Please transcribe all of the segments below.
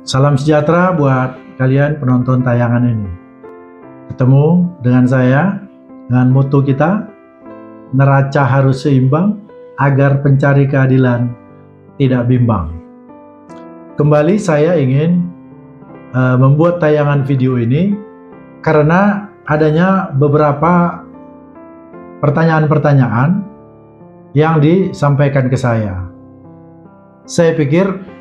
Salam sejahtera buat kalian penonton tayangan ini. Ketemu dengan saya, dengan moto kita, neraca harus seimbang agar pencari keadilan tidak bimbang. Kembali saya ingin membuat tayangan video ini karena adanya beberapa pertanyaan-pertanyaan yang disampaikan ke saya. Saya pikir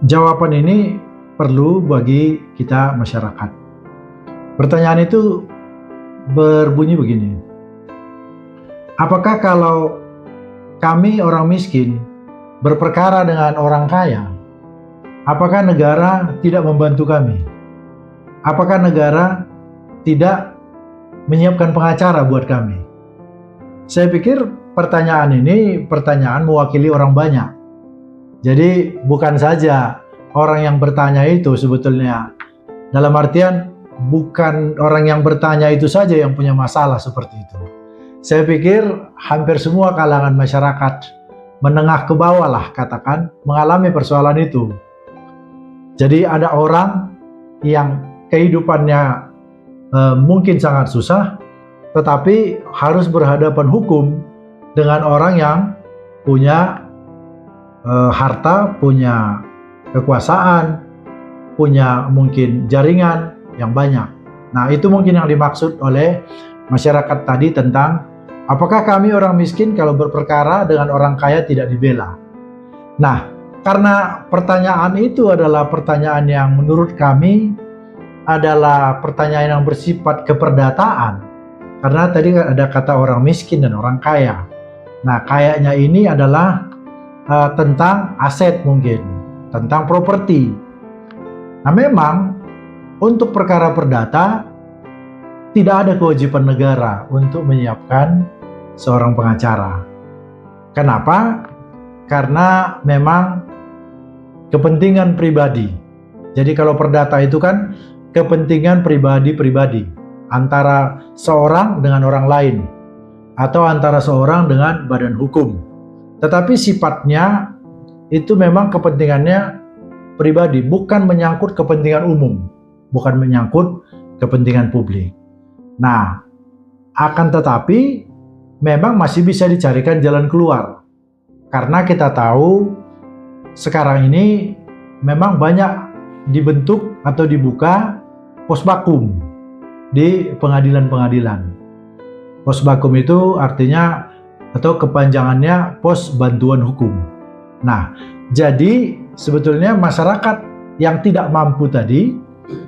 jawaban ini perlu bagi kita masyarakat. Pertanyaan itu berbunyi begini. Apakah kalau kami orang miskin berperkara dengan orang kaya, apakah negara tidak membantu kami? Apakah negara tidak menyiapkan pengacara buat kami? Saya pikir pertanyaan ini pertanyaan mewakili orang banyak. Jadi bukan saja orang yang bertanya itu sebetulnya, dalam artian bukan orang yang bertanya itu saja yang punya masalah seperti itu. Saya pikir hampir semua kalangan masyarakat menengah ke bawah lah katakan mengalami persoalan itu. Jadi ada orang yang kehidupannya mungkin sangat susah, tetapi harus berhadapan hukum dengan orang yang punya harta, punya kekuasaan, punya mungkin jaringan yang banyak. Nah, itu mungkin yang dimaksud oleh masyarakat tadi tentang apakah kami orang miskin kalau berperkara dengan orang kaya tidak dibela. Nah, karena pertanyaan itu adalah pertanyaan yang menurut kami adalah pertanyaan yang bersifat keperdataan. Karena tadi ada kata orang miskin dan orang kaya. Nah, kayanya ini adalah tentang aset mungkin, tentang properti. Nah, memang untuk perkara perdata tidak ada kewajiban negara untuk menyiapkan seorang pengacara. Kenapa? Karena memang kepentingan pribadi. Jadi kalau perdata itu kan kepentingan pribadi-pribadi antara seorang dengan orang lain atau antara seorang dengan badan hukum. Tetapi sifatnya itu memang kepentingannya pribadi, bukan menyangkut kepentingan umum, bukan menyangkut kepentingan publik. Nah, akan tetapi memang masih bisa dicarikan jalan keluar. Karena kita tahu sekarang ini memang banyak dibentuk atau dibuka posbakum di pengadilan-pengadilan. Posbakum itu artinya atau kepanjangannya pos bantuan hukum. Nah, jadi sebetulnya masyarakat yang tidak mampu tadi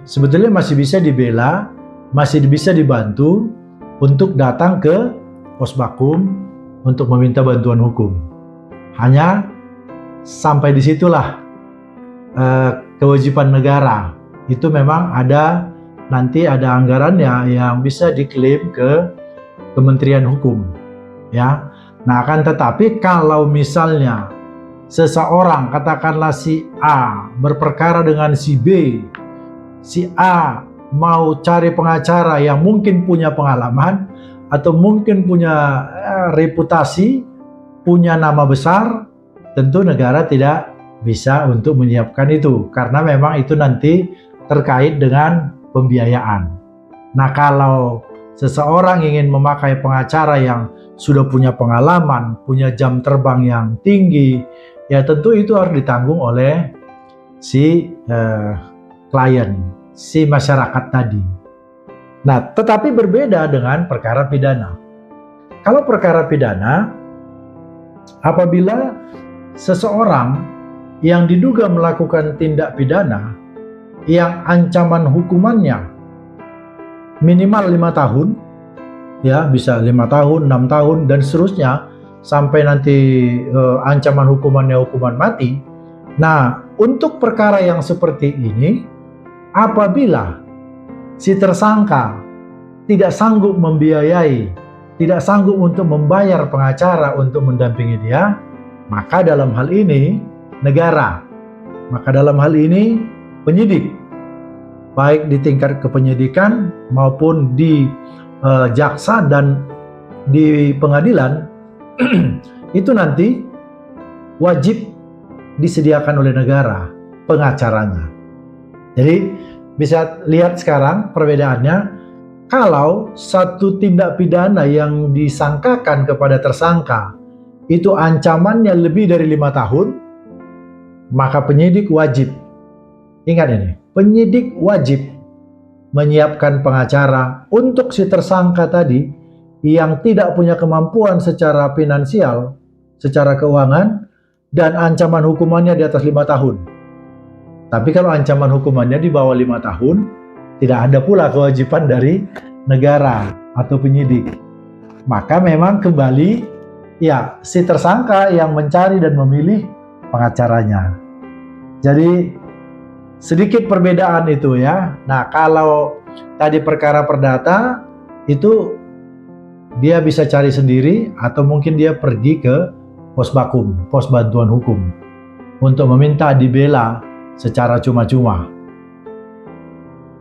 sebetulnya masih bisa dibela, masih bisa dibantu untuk datang ke posbakum untuk meminta bantuan hukum. Hanya sampai disitulah kewajiban negara. Itu memang ada nanti ada anggarannya yang bisa diklaim ke Kementerian Hukum, ya. Nah, akan tetapi kalau misalnya seseorang katakanlah si A berperkara dengan si B, si A mau cari pengacara yang mungkin punya pengalaman atau mungkin punya reputasi, punya nama besar, tentu negara tidak bisa untuk menyiapkan itu karena memang itu nanti terkait dengan pembiayaan. Nah, kalau seseorang ingin memakai pengacara yang sudah punya pengalaman, punya jam terbang yang tinggi, ya tentu itu harus ditanggung oleh si klien, si masyarakat tadi. Nah, tetapi berbeda dengan perkara pidana. Kalau perkara pidana, apabila seseorang yang diduga melakukan tindak pidana yang ancaman hukumannya minimal 5 tahun, ya bisa 5 tahun, 6 tahun dan seterusnya sampai nanti ancaman hukumannya hukuman mati. Nah, untuk perkara yang seperti ini, apabila si tersangka tidak sanggup membiayai, tidak sanggup untuk membayar pengacara untuk mendampingi dia, maka dalam hal ini negara, maka dalam hal ini penyidik, baik di tingkat kepenyidikan maupun di jaksa dan di pengadilan itu nanti wajib disediakan oleh negara pengacaranya. Jadi bisa lihat sekarang perbedaannya. Kalau satu tindak pidana yang disangkakan kepada tersangka itu ancamannya lebih dari 5 tahun, maka penyidik wajib, ingat ini, penyidik wajib menyiapkan pengacara untuk si tersangka tadi yang tidak punya kemampuan secara finansial, secara keuangan, dan ancaman hukumannya di atas 5 tahun. Tapi kalau ancaman hukumannya di bawah 5 tahun, tidak ada pula kewajiban dari negara atau penyidik. Maka memang kembali ya si tersangka yang mencari dan memilih pengacaranya. Jadi sedikit perbedaan itu ya. Nah, kalau tadi perkara perdata itu dia bisa cari sendiri atau mungkin dia pergi ke Posbakum, Pos Bantuan Hukum, untuk meminta dibela secara cuma-cuma.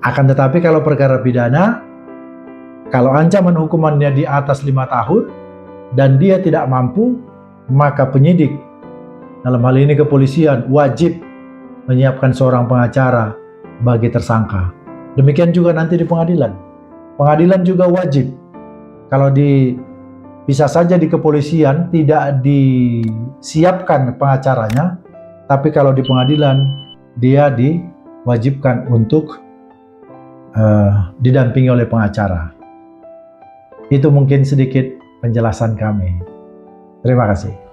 Akan tetapi kalau perkara pidana, kalau ancaman hukumannya di atas 5 tahun dan dia tidak mampu, maka penyidik, dalam hal ini kepolisian, wajib menyiapkan seorang pengacara bagi tersangka. Demikian juga nanti di pengadilan. Pengadilan juga wajib. Kalau bisa saja di kepolisian tidak disiapkan pengacaranya, tapi kalau di pengadilan dia diwajibkan untuk didampingi oleh pengacara. Itu mungkin sedikit penjelasan kami. Terima kasih.